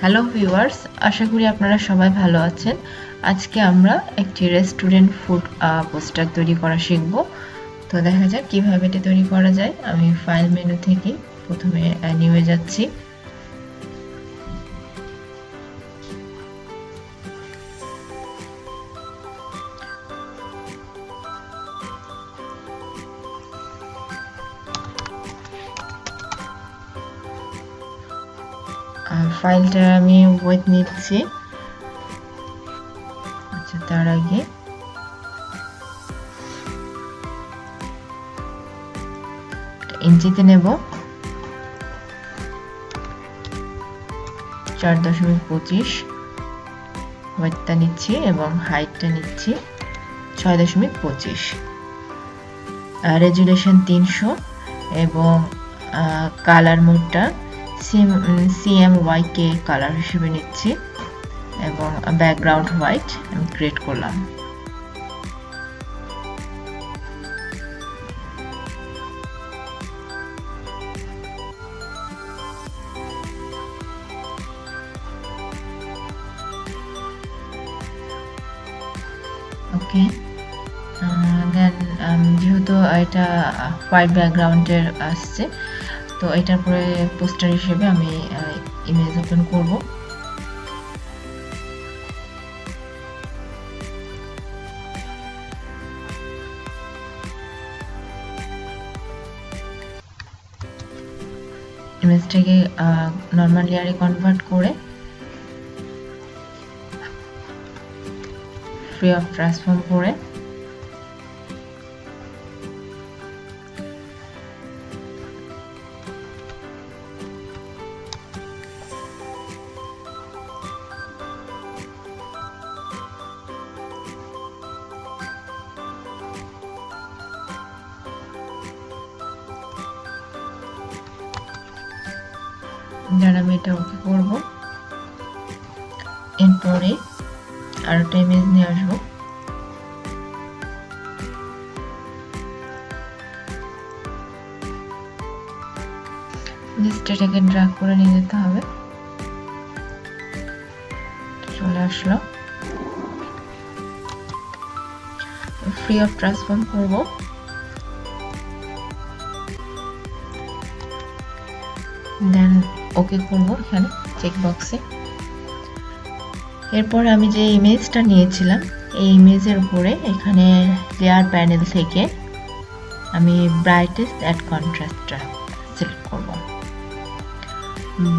Hello viewers, আশা করি আপনারা সবাই ভালো আছেন। আজকে আমরা একটি রেস্টুরেন্ট ফুড পোস্টার তৈরি করা শিখব। তো দেখা যাক কিভাবে এটা তৈরি করা যায়। আমি ফাইল মেনু থেকে প্রথমে নিয়ে যাচ্ছি। ফাইলটা আমি ওয়েট নিচ্ছি। আচ্ছা, তার আগে ইঞ্চিতে নেব 4.25 ওয়েটটা নিচ্ছি এবং হাইটটা নিচ্ছি 6.25। রেজুলেশন 300 এবং কালার মোডটা CMYK কালার হিসেবে নিচ্ছি এবং ব্যাকগ্রাউন্ড হোয়াইট আমি ক্রিয়েট করলাম। ওকে, দেন যেহেতু এটা হোয়াইট ব্যাকগ্রাউন্ডের আসছে, তো এটার পরে পোস্টার হিসেবে আমি ইমেজ ওপেন করব। ইমেজটাকে নর্মাল লেয়ারে কনভার্ট করে ফ্রি অফ ট্রান্সফর্ম করে যারা আমি এটা ওকে করবো। এরপরে আর একটা ইমেজ নিয়ে আসবো। জাস্ট এটাকে ড্র্যাগ করে নিয়ে যেতে হবে। চলে আসলো। ফ্রি অফ ট্রান্সফর্ম করবো। দেন ওকে করবো এখানে চেক বক্সে। এরপর আমি যে ইমেজটা নিয়েছিলাম এই ইমেজের উপরে এখানে লেয়ার প্যানেল থেকে আমি ব্রাইটনেস অ্যান্ড কন্ট্রাস্টটা সিলেক্ট করব।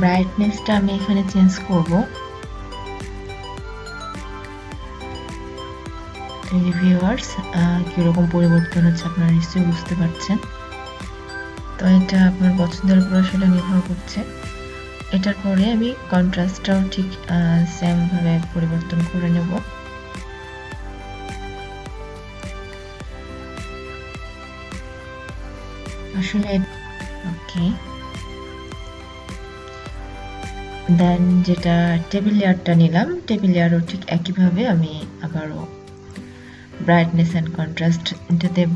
ব্রাইটনেসটা আমি এখানে চেঞ্জ করব ভিউয়ার্স, কিরকম পরিবর্তন হচ্ছে আপনারা নিশ্চয়ই বুঝতে পারছেন। তো এটা আপনার পছন্দের উপর আসলে নির্ভর করছে। এটার পরে আমি কন্ট্রাস্টটাও ঠিক সেম ভাবে পরিবর্তন করে নেব। আসলে ওকে, দেন যেটা টেবিল লেয়ারটা নিলাম, টেবিল লেয়ারও ঠিক একইভাবে আমি আবারও ব্রাইটনেস অ্যান্ড কন্ট্রাস্ট এটা দেব।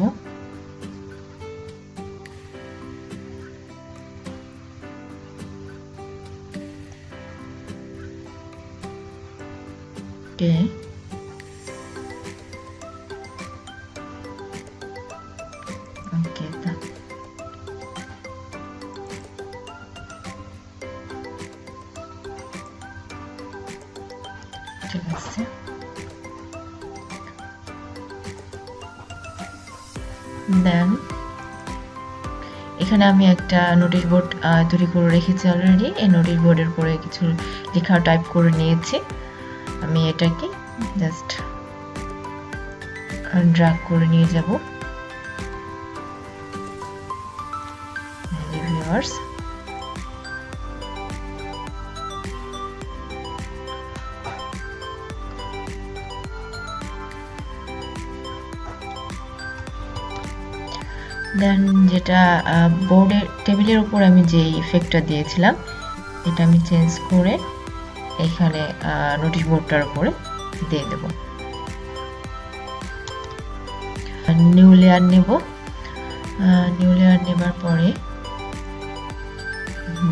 ওকে, ওকে, ঠিক আছে। দেন এখানে আমি একটা নোটিশ বোর্ড তৈরি করে রেখেছি অলরেডি। এই নোটিশ বোর্ডের উপরে কিছু লেখা টাইপ করে নিয়েছি। আমি এটাকে জাস্ট ড্র্যাগ করে নিয়ে যাব। ভিউয়ার্স, দেন যেটা বোর্ডের টেবিলের উপর আমি যে ইফেক্টটা দিয়েছিলাম এটা আমি চেঞ্জ করে এখানে নোটিশ বোর্ডটার উপরে দিয়ে দেব। নিউ লেয়ার নেব। নিউ লেয়ার নেবার পরে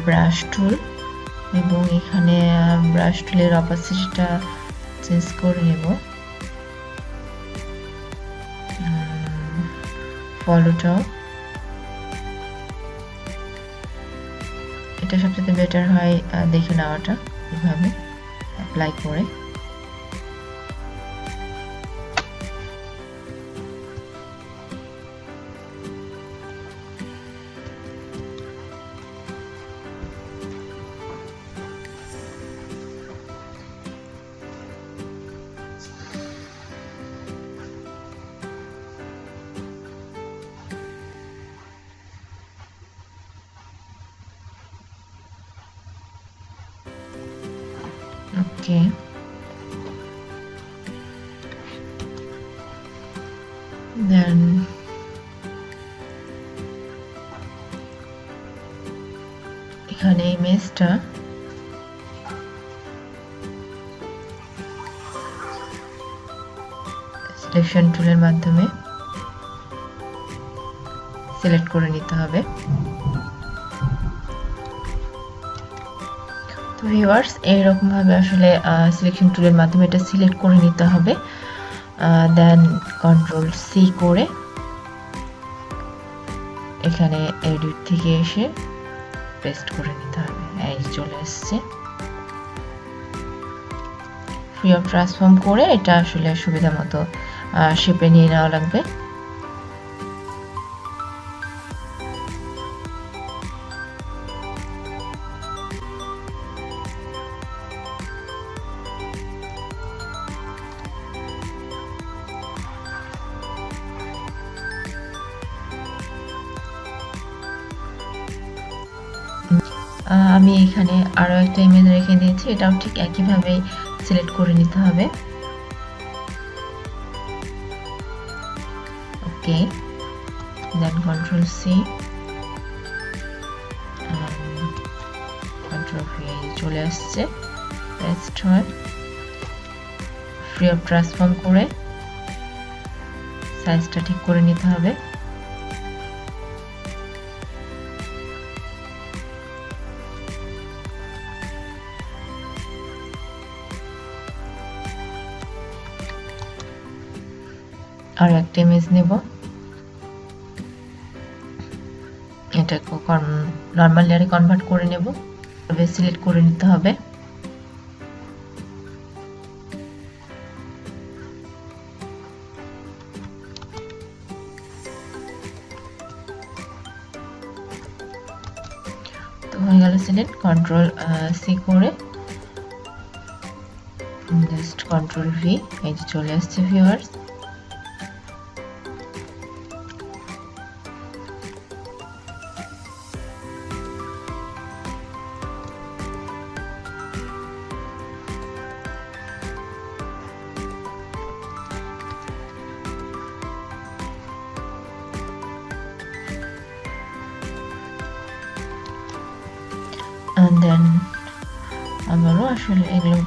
ব্রাশ টুল এবং এখানে ব্রাশ টুলের অপাসিটিটা চেঞ্জ করে নেব। ফলোটাও এটা সবচেয়ে বেটার হয় দেখে নেওয়াটা এভাবে অ্যাপ্লাই করে। ওকে, দেন এখানে ইমেজটা সিলেকশন টুলের মাধ্যমে সিলেক্ট করে নিতে হবে। তো ভিউয়ার্স, এইরকম ভাবে আসলে সিলেকশন টুলের মাধ্যমে এটা সিলেক্ট করে নিতে হবে। দেন কন্ট্রোল সি করে এখানে এডিট থেকে এসে পেস্ট করে নিতে হবে। এই চলে আসছে। ফ্রি অফ ট্রান্সফর্ম করে এটা আসলে সুবিধা মতো শেপে নিয়ে নেওয়া লাগবে। আমি এখানে আরো একটা ইমেজ রেখে দিয়েছি, এটাও ঠিক একইভাবে সিলেক্ট করে নিতে হবে। ওকে, দেন কন্ট্রোল সি, কন্ট্রোল ভি, চলে আসছে। পেস্ট হয়। ফ্রি অফ ট্রান্সফর্ম করে সাইজটা ঠিক করে নিতে হবে। আর একটা ইমেজ নেব, এটাকে নরমাল লেয়ারে কনভার্ট করে নেব। তবে সিলেক্ট করে নিতে হবে। তো হয়ে গেল সিলেক্ট। কন্ট্রোল সি করে জাস্ট কন্ট্রোল ভি, এই যে চলে আসছে ভিউয়ার্স। And then আবারও আসলে এগুলো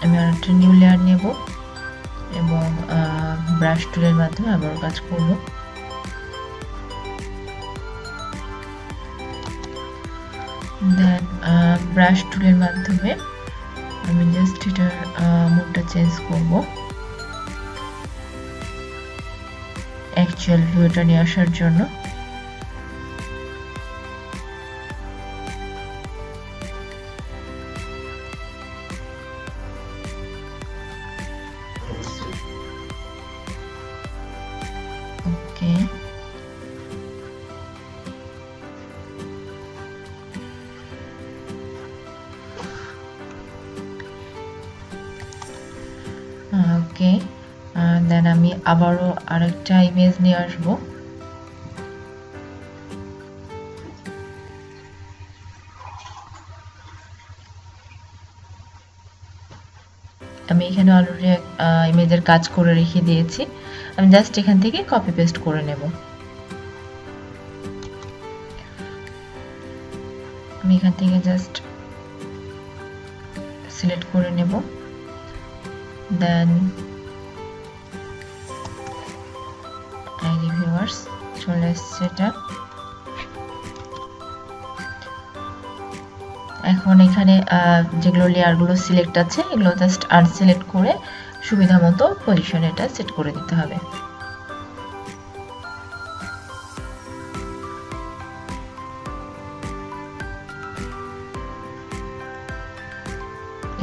আমি আর একটা নিউ লেয়ার নেব এবং ব্রাশ টুলের মাধ্যমে আবার কাজ করব। দেন ব্রাশ টুলের মাধ্যমে আমি জাস্ট এটার মুডটা চেঞ্জ করব, অ্যাকচুয়াল ভিউটা নিয়ে আসার জন্য। ওকে, ওকে, দেন আমি আবারও আরেকটা ইমেজ নিয়ে আসব। আমি এখানে অলরেডি ইমেজের কাজ করে রেখে দিয়েছি, আমি জাস্ট এখান থেকে কপি পেস্ট করে নেব। আমি এখান থেকে জাস্ট সিলেক্ট করে নেব, দেন ভিউয়ার্স চলে এসছে এটা। এখন এখানে যেগুলো লেয়ারগুলো সিলেক্ট আছে এগুলো জাস্ট আনসিলেক্ট করে সুবিধা মতো পজিশন এটা সেট করে দিতে হবে।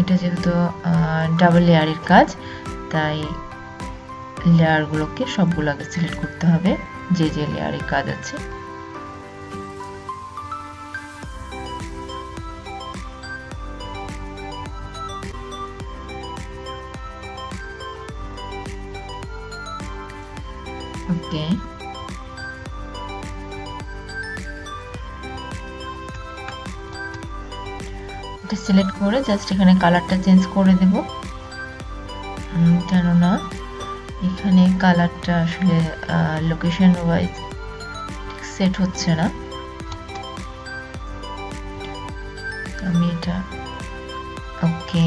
এটা যেহেতু ডাবল লেয়ারের কাজ তাই লেয়ারগুলোকে সবগুলোকে সিলেক্ট করতে হবে যে যে লেয়ারের কাজ আছে। ওকে, এটা সিলেক্ট করে জাস্ট এখানে কালারটা চেঞ্জ করে দেব, কেননা এখানে কালারটা আসলে লোকেশন ওয়াইজ সেট হচ্ছে না। আমি এটা ওকে,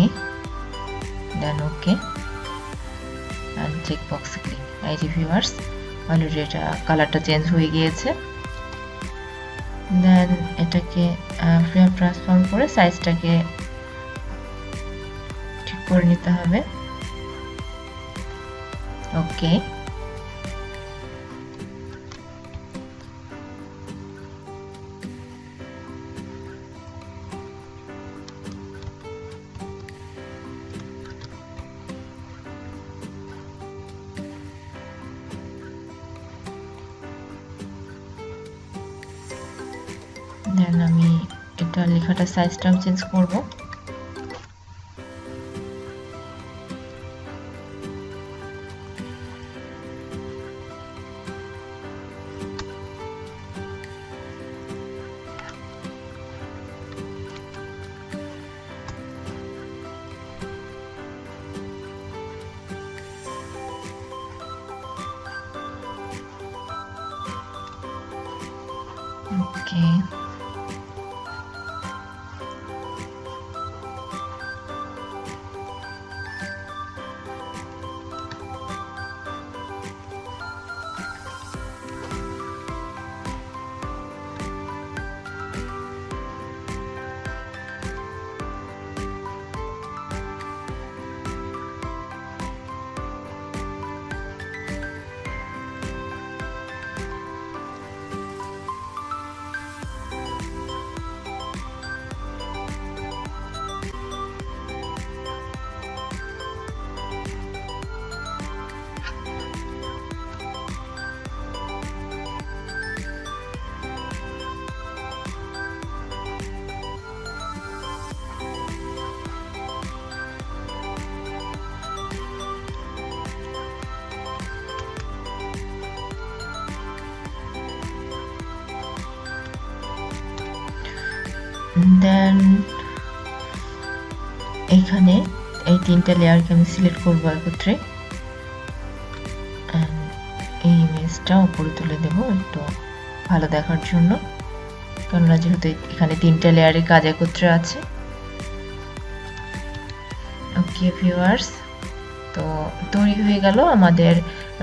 দেন ওকে আর চেক বক্সে ক্লিক। এই যে ভিউয়ার্স অলরেডি এটা কালারটা চেঞ্জ হয়ে গিয়েছে। দেন এটাকে ফ্রেম ট্রান্সফর্ম করে সাইজটাকে ঠিক করে নিতে হবে। ওকে, দেন আমি এটা লেখাটা সাইজটাও চেঞ্জ করব। ওকে, দেন এখানে এই তিনটা লেয়ারকে আমি সিলেক্ট করবো একত্রে, এই ইমেজটা উপরে তুলে দেব একটু ভালো দেখার জন্য, কেননা যেহেতু এখানে তিনটা লেয়ারের কাজ একত্রে আছে। ওকে ভিউয়ার্স, তো তৈরি হয়ে গেল আমাদের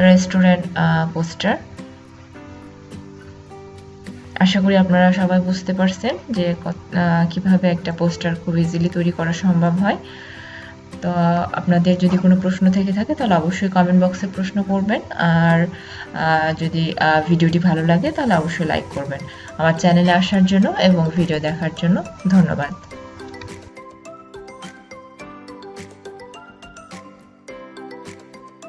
রেস্টুরেন্ট পোস্টার। আশা করি আপনারা সবাই বুঝতে পারছেন যে কিভাবে একটা পোস্টার খুব ইজিলি তৈরি করা সম্ভব হয়। তো আপনাদের যদি কোনো প্রশ্ন থেকে থাকে তাহলে অবশ্যই কমেন্ট বক্সে প্রশ্ন করবেন, আর যদি ভিডিওটি ভালো লাগে তাহলে অবশ্যই লাইক করবেন। আমার চ্যানেলে আসার জন্য এবং ভিডিও দেখার জন্য ধন্যবাদ।